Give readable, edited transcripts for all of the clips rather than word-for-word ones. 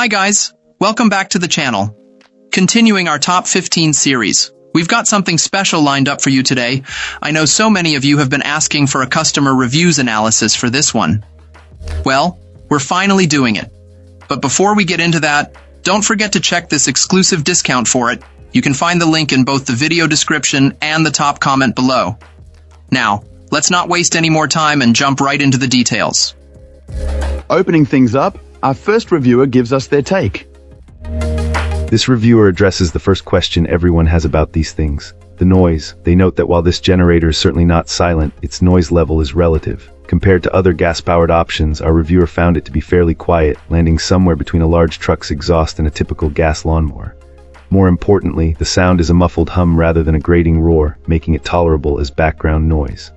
Hi guys, welcome back to the channel. Continuing our top 15 series, we've got something special lined up for you today. I know so many of you have been asking for a customer reviews analysis for this one. Well, we're finally doing it. But before we get into that, don't forget to check this exclusive discount for it. You can find the link in both the video description and the top comment below. Now, let's not waste any more time and jump right into the details. Opening things up, our first reviewer gives us their take. This reviewer addresses the first question everyone has about these things, the noise. They note that while this generator is certainly not silent, its noise level is relative. Compared to other gas-powered options, our reviewer found it to be fairly quiet, landing somewhere between a large truck's exhaust and a typical gas lawnmower. More importantly, the sound is a muffled hum rather than a grating roar, making it tolerable as background noise.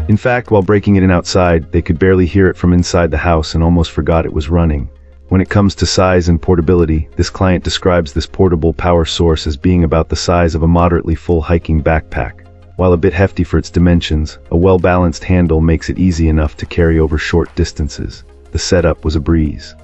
In fact, while breaking it in outside, they could barely hear it from inside the house and almost forgot it was running. When it comes to size and portability, this client describes this portable power source as being about the size of a moderately full hiking backpack. While a bit hefty for its dimensions, a well-balanced handle makes it easy enough to carry over short distances. The setup was a breeze.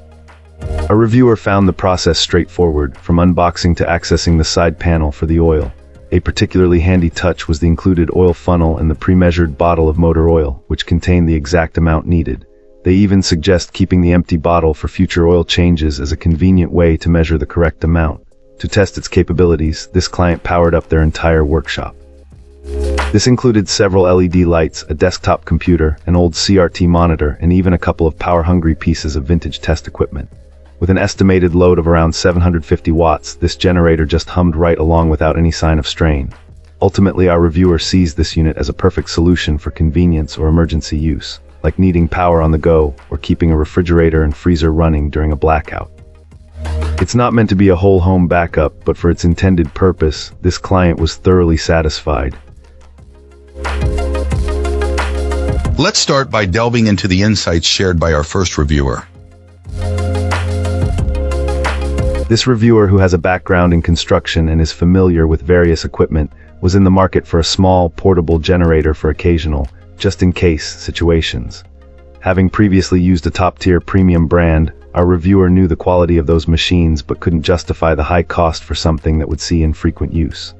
A reviewer found the process straightforward, from unboxing to accessing the side panel for the oil. A particularly handy touch was the included oil funnel and the pre-measured bottle of motor oil, which contained the exact amount needed. They even suggest keeping the empty bottle for future oil changes as a convenient way to measure the correct amount. To test its capabilities, this client powered up their entire workshop. This included several LED lights, a desktop computer, an old CRT monitor, and even a couple of power-hungry pieces of vintage test equipment. With an estimated load of around 750 watts, this generator just hummed right along without any sign of strain. Ultimately, our reviewer sees this unit as a perfect solution for convenience or emergency use, like needing power on the go or keeping a refrigerator and freezer running during a blackout. It's not meant to be a whole home backup, but for its intended purpose, this client was thoroughly satisfied. Let's start by delving into the insights shared by our first reviewer. This reviewer, who has a background in construction and is familiar with various equipment, was in the market for a small, portable generator for occasional, just-in-case situations. Having previously used a top-tier premium brand, our reviewer knew the quality of those machines but couldn't justify the high cost for something that would see infrequent use.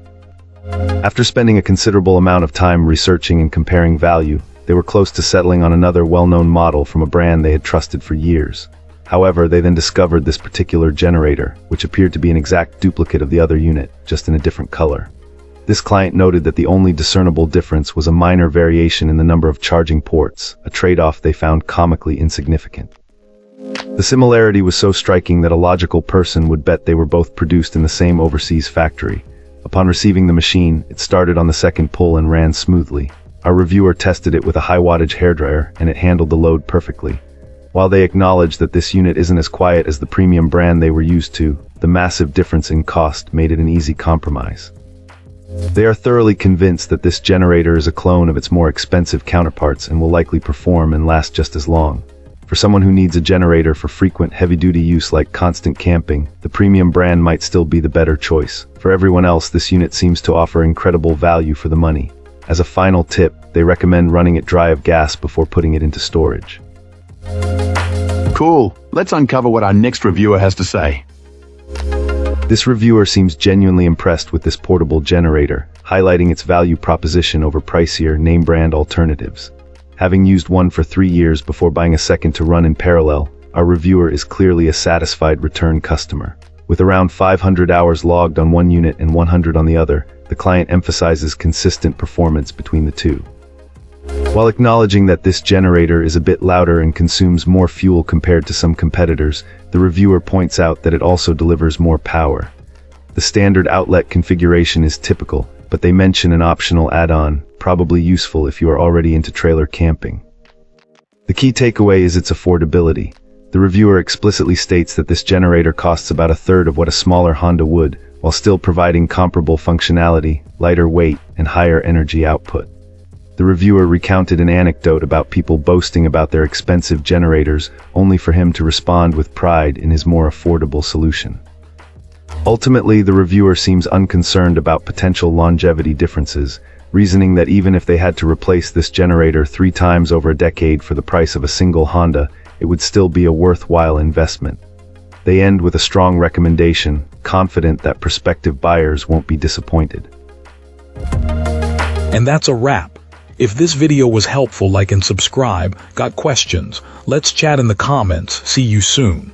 After spending a considerable amount of time researching and comparing value, they were close to settling on another well-known model from a brand they had trusted for years. However, they then discovered this particular generator, which appeared to be an exact duplicate of the other unit, just in a different color. This client noted that the only discernible difference was a minor variation in the number of charging ports, a trade-off they found comically insignificant. The similarity was so striking that a logical person would bet they were both produced in the same overseas factory. Upon receiving the machine, it started on the second pull and ran smoothly. Our reviewer tested it with a high-wattage hairdryer, and it handled the load perfectly. While they acknowledged that this unit isn't as quiet as the premium brand they were used to, the massive difference in cost made it an easy compromise. They are thoroughly convinced that this generator is a clone of its more expensive counterparts and will likely perform and last just as long. For someone who needs a generator for frequent heavy-duty use like constant camping, the premium brand might still be the better choice. For everyone else, this unit seems to offer incredible value for the money. As a final tip, they recommend running it dry of gas before putting it into storage. Cool. Let's uncover what our next reviewer has to say. This reviewer seems genuinely impressed with this portable generator, highlighting its value proposition over pricier name-brand alternatives. Having used one for 3 years before buying a second to run in parallel, our reviewer is clearly a satisfied return customer. With around 500 hours logged on one unit and 100 on the other, the client emphasizes consistent performance between the two. While acknowledging that this generator is a bit louder and consumes more fuel compared to some competitors, the reviewer points out that it also delivers more power. The standard outlet configuration is typical, but they mention an optional add-on, probably useful if you are already into trailer camping. The key takeaway is its affordability. The reviewer explicitly states that this generator costs about a third of what a smaller Honda would, while still providing comparable functionality, lighter weight, and higher energy output. The reviewer recounted an anecdote about people boasting about their expensive generators, only for him to respond with pride in his more affordable solution. Ultimately, the reviewer seems unconcerned about potential longevity differences, reasoning that even if they had to replace this generator 3 times over a decade for the price of a single Honda, it would still be a worthwhile investment. They end with a strong recommendation, confident that prospective buyers won't be disappointed. And that's a wrap. If this video was helpful, like and subscribe. Got questions? Let's chat in the comments. See you soon.